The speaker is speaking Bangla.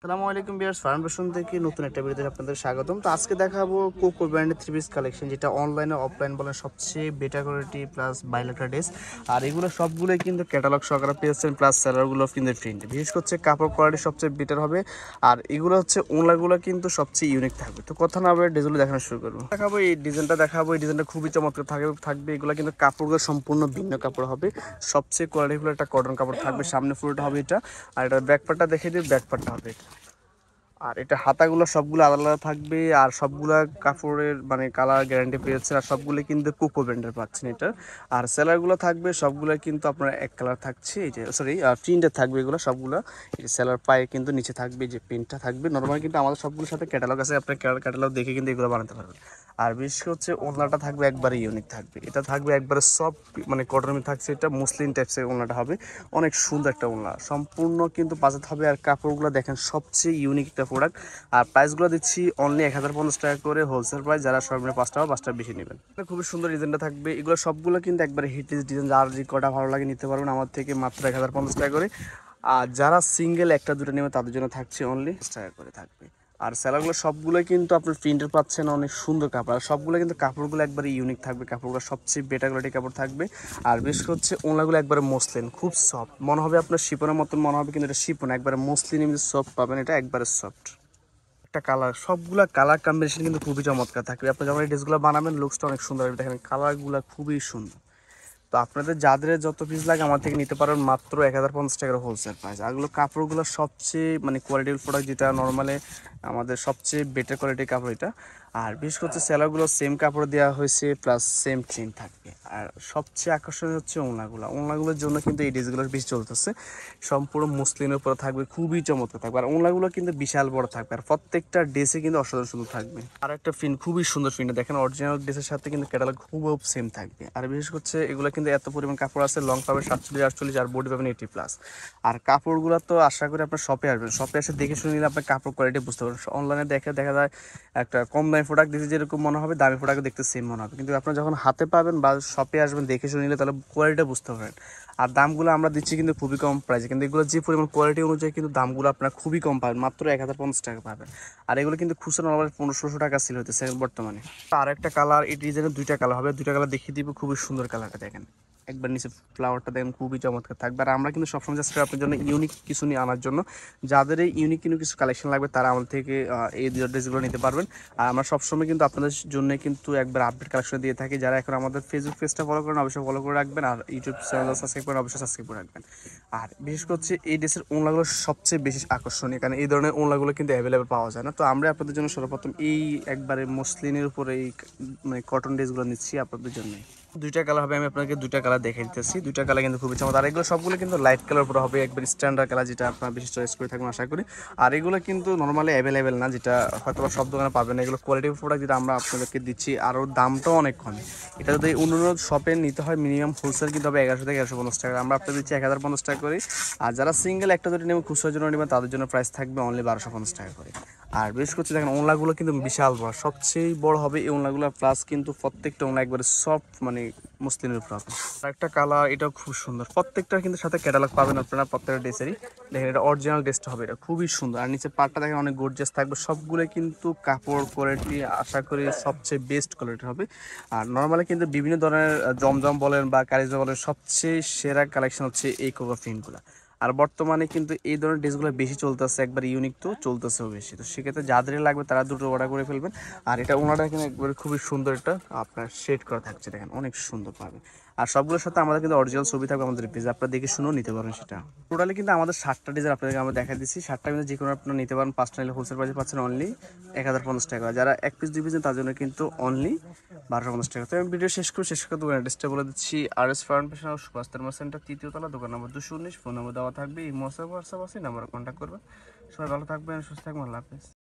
আসসালামু আলাইকুম ভিউয়ার্স, ফার্ম ফ্যাশন থেকে নতুন একটা ভিডিওতে আপনাদের স্বাগতম। তো আজকে দেখাবো কোকো ব্র্যান্ডের থ্রি পিস কালেকশন, যেটা অনলাইনে অফলাইন বলেন সবচেয়ে বেটার কোয়ালিটি প্লাস বাইলেটার ড্রেস। আর এগুলো সবগুলোই কিন্তু ক্যাটালগ সহকারে পেয়েছেন, প্লাস সেলারগুলো কিন্তু প্রিন্ট। বিশেষ করছে কাপড় কোয়ালিটি সবচেয়ে বেটার হবে। আর এগুলো হচ্ছে ওনলাগুলো কিন্তু সবচেয়ে ইউনিক থাকবে। তো কথা না বলে ডিজাইনগুলো দেখানো শুরু করবো। দেখাবো এই ডিজাইনটা, এই ডিজাইনটা খুবই চমৎকার থাকবে। এগুলো কিন্তু কাপড়গুলো সম্পূর্ণ ভিন্ন কাপড় হবে, সবচেয়ে কোয়ালিটিফুল একটা কটন কাপড় থাকবে। সামনে ফুলটা হবে এটা, আর এটা ব্যাকপার্টটা দেখে দিই, ব্যাকপার্টটা হবে এটা। আর এটা হাতাগুলো সবগুলো আলাদা আলাদা থাকবে, আর সবগুলা কাপড়ের মানে কালার গ্যারান্টি পেয়েছেন, আর সবগুলো কিন্তু কোকো ব্র্যান্ডের পাচ্ছেন এটা। আর সেলারগুলো থাকবে সবগুলো কিন্তু আপনার এক কালার থাকছে, এই যে সরি প্রিন্টের থাকবে এগুলো সবগুলো। এই যে সেলার পায়ে কিন্তু নিচে থাকবে যে প্রিন্টটা থাকবে। নর্মালি কিন্তু আমাদের সবগুলোর সাথে ক্যাটালগ আছে, আপনার ক্যাটালগ দেখে কিন্তু এগুলো বানাতে পারবেন। আর বিশেষ করে হচ্ছে ওড়নাটা থাকবে একবারে ইউনিক থাকবে, এটা থাকবে একবারে সফট মানে কটনের থাকছে, এটা মুসলিম টাইপসের ওড়নাটা হবে। অনেক সুন্দর একটা ওড়না, সম্পূর্ণ কিন্তু বাজেট হবে। আর কাপড়গুলো দেখেন সবচেয়ে ইউনিক একটা প্রোডাক্ট। আর প্রাইসগুলো দিচ্ছি অনলি 1050 টাকা করে হোলসেল প্রাইস, যারা সর্বনিম্ন 5 টাকা বেশি নেবেন। খুবই সুন্দর ডিজাইনটা থাকবে, এগুলো সবগুলো কিন্তু একবারে হিট ডিজাইন, যার যে কটা ভালো লাগে নিতে পারবেন আমার থেকে মাত্র 1050 টাকা করে। আর যারা সিঙ্গেল একটা দুটো নেবে তাদের জন্য থাকছে অনলি টাকা করে থাকবে। আর স্যালারগুলো সবগুলো কিন্তু আপনার প্রিন্টের পাচ্ছেন, অনেক সুন্দর কাপড়। আর সবগুলো কিন্তু কাপড়গুলো একবারে ইউনিক থাকবে, কাপড়গুলো সবচেয়ে বেটার কোয়ালিটি কাপড় থাকবে। আর বিশেষ করে হচ্ছে ওনাগুলো একবারে মসলিন, খুব সফট মনে হবে, আপনার শিপনের মতন মনে হবে, কিন্তু এটা শিপন একবারে মসলিন সফট পাবেন, এটা একবারে সফট একটা কালার। সবগুলা কালার কম্বিনেশন কিন্তু খুবই চমৎকার থাকবে। আপনি যখন এই ড্রেসগুলো বানাবেন লুকসটা অনেক সুন্দর হবে, দেখেন কালারগুলো খুবই সুন্দর। তো আপনাদের যাদের যত পিস লাগে আমার থেকে নিতে পারেন মাত্র 1050 টাকার হোলসেল প্রাইস। আরগুলো কাপড়গুলো সবচেয়ে মানে কোয়ালিটির প্রোডাক্ট, যেটা নর্মালি আমাদের সবচেয়ে বেটার কোয়ালিটির কাপড় এটা। আর বিশেষ করছে সেলারগুলো সেম কাপড় দেওয়া হয়েছে, প্লাস সেম চেন থাকবে। আর সবচেয়ে আকর্ষণীয় হচ্ছে ওড়নাগুলোর জন্য কিন্তু এই ড্রেসগুলো বেশি চলতেছে। সম্পূর্ণ মুসলিমের উপরে থাকবে, খুবই চমৎকার থাকবে। আর ওড়নাগুলো কিন্তু বিশাল বড় থাকবে, আর প্রত্যেকটা ড্রেসে কিন্তু অসাধারণ সুন্দর থাকবে। আর একটা প্রিন্ট, খুবই সুন্দর প্রিন্ট দেখেন, অরিজিনাল ড্রেসের সাথে কিন্তু ক্যাটালগ খুব সেম থাকবে। আর বিশেষ করছে এগুলো কিন্তু এত পরিমাণ কাপড় আছে, লং পাবেন 47 48, আর বডি পাবেন 80+। আর কাপড়গুলো তো আশা করি আপনার শপে আসবেন, শপে এসে দেখে শুনে নিলে আপনার কাপড় কোয়ালিটি বুঝতে পারবেন। অনলাইনে দেখা যায় একটা কম দামি প্রোডাক্ট দিতে যেরকম মনে হবে, দামি প্রোডাক্ট দেখতে সেম মনে হবে, কিন্তু আপনার যখন হাতে পাবেন বা শপে আসবেন দেখে শুনে নিলে তাহলে কোয়ালিটিটা বুঝতে পারবেন। আর দামগুলো আমরা দিচ্ছি কিন্তু খুবই কম প্রাইসে, কিন্তু এগুলো যে পরিমাণ কোয়ালিটি অনুযায়ী কিন্তু দামগুলো আপনারা খুবই কম পাবেন, মাত্র 1050 টাকা পাবেন। আর এগুলো কিন্তু খুচরা নর্মালি 1500 টাকা সেল হতেছে বর্তমানে। আর একটা কালার, এই ডিজাইনের দুইটা কালার হবে, দুইটা কালার দেখিয়ে দিব। খুবই সুন্দর কালারটা দেখেন, একবার নিচে ফ্লাওয়ারটা দেখেন, খুবই চমৎকার থাকবে। আর আমরা কিন্তু সবসময় চেষ্টা করি আপনার জন্য ইউনিক কিছু নিয়ে আনার জন্য। যাদের এই ইউনিক কিছু কালেকশন লাগবে তারা আমাদের থেকে এই ড্রেসগুলো নিতে পারবেন। আর আমরা সবসময় কিন্তু আপনাদের জন্য কিন্তু একবার আপডেট কালেকশন দিয়ে থাকি। যারা এখন আমাদের ফেসবুক পেজটা ফলো করেন অবশ্যই ফলো করে রাখবেন, আর ইউটিউব চ্যানেল সাবস্ক্রাইব করেন অবশ্যই সাবস্ক্রাইব করে রাখবেন। আর বিশেষ করে হচ্ছে এই ড্রেসের ওড়নাগুলো সবচেয়ে বেশি আকর্ষণীয়, কারণ এই ধরনের ওড়নাগুলো কিন্তু অ্যাভেলেবেল পাওয়া যায় না। তো আমরা আপনাদের জন্য সর্বপ্রথম এই একবারে মসলিনের উপরে এই মানে কটন ড্রেসগুলো নিচ্ছি আপনাদের জন্য। দুইটা কালার হবে, আমি আপনাকে দুইটা কালার দেখে দিতেছি। দুইটা কালার কিন্তু খুবই চমৎকার। আর এগুলো সবগুলো কিন্তু লাইট কালার উপরে হবে, একবার স্ট্যান্ডার্ড কালার, যেটা আপনার বেশি চয়েস করে থাকবেন আশা করি। আর এগুলো কিন্তু নর্মালি অ্যাভেলেবেল না, যেটা হয়তো সব দোকানে পাবেন না। এগুলো কোয়ালিটি প্রোডাক্ট যেটা আমরা আপনাদেরকে দিচ্ছি, আরও দামটাও অনেক কম। এটা যদি অন্য শপে নিতে হয় মিনিমাম হোলসেল কিন্তু হবে 1100 থেকে 1150 টাকা, আমরা আপনাদের দিচ্ছি 1050 টাকা করে। আর যারা সিঙ্গেল একটা দুটো নেবেন খুচরার জন্য নেবেন তাদের জন্য প্রাইস থাকবে অনলি 1250 টাকা করে। আর বিশেষ করছে দেখেন ওনলাগুলো কিন্তু বিশাল বড়, সবচেয়ে বড় হবে এই ওনলাগুলো, প্লাস কিন্তু প্রত্যেকটা ওনলা একবারে সফট মানে মুসলিমের উপর হবে। একটা কালার, এটাও খুব সুন্দর। প্রত্যেকটা কিন্তু সাথে ক্যাটালগ পাবেন আপনারা প্রত্যেকটা ড্রেসেরই। দেখেন এটা অরিজিনাল ড্রেসটা হবে, এটা খুবই সুন্দর। আর নিচে পাটটা দেখেন অনেক গর্জিয়াস থাকবে, সবগুলো কিন্তু কাপড় কোয়ালিটি আশা করি সবচেয়ে বেস্ট কোয়ালিটি হবে। আর নর্মালি কিন্তু বিভিন্ন ধরনের জমজম বলেন বা কারিজম বলেন, সবচেয়ে সেরা কালেকশন হচ্ছে এই কোকো প্রিন্টগুলো। আর বর্তমানে কিন্তু এই ধরনের ড্রেসগুলো বেশি চলতেছে, একবার ইউনিক তো চলতেছেও বেশি। তো সেক্ষেত্রে যাদের লাগবে তারা দুটো অর্ডার করে ফেলবেন। আর এটা ওনারা এখানে একবারে খুবই সুন্দর, এটা আপনার শেড করা থাকছে দেখেন, অনেক সুন্দর পাবে। আর সবগুলোর সাথে আমাদের কিন্তু অরিজিনাল ছবি থাকবে আমাদের পেজে, আপনারা দেখে শুনেও নিতে পারেন সেটা। টোটালি কিন্তু আমাদের 7টা ডিজাইন আপনাদেরকে আমরা দেখা দিচ্ছি, 7টা কিন্তু যে কোনো আপনারা নিতে পারেন। 5টা নিলে হোলসেল প্রাইসে পাচ্ছেন অনলি 1050 টাকা। যারা এক পিস 2 পিস তার জন্য কিন্তু অনলি 1250 টাকা। তো আমি ভিডিও শেষ করে দোকান অ্যাড্রেসটা বলে দিচ্ছি। R S farm fashion house, Subhash thermal centre, 3য় তলা, দোকান নম্বর 219। ফোন নম্বর দেওয়া থাকবে, এই হোয়াটসঅ্যাপ আছে, এই নাম্বারে কন্ট্যাক্ট করবেন। সবাই ভালো থাকবেন, সুস্থ থাকবেন, আল্লাহ হাফেজ।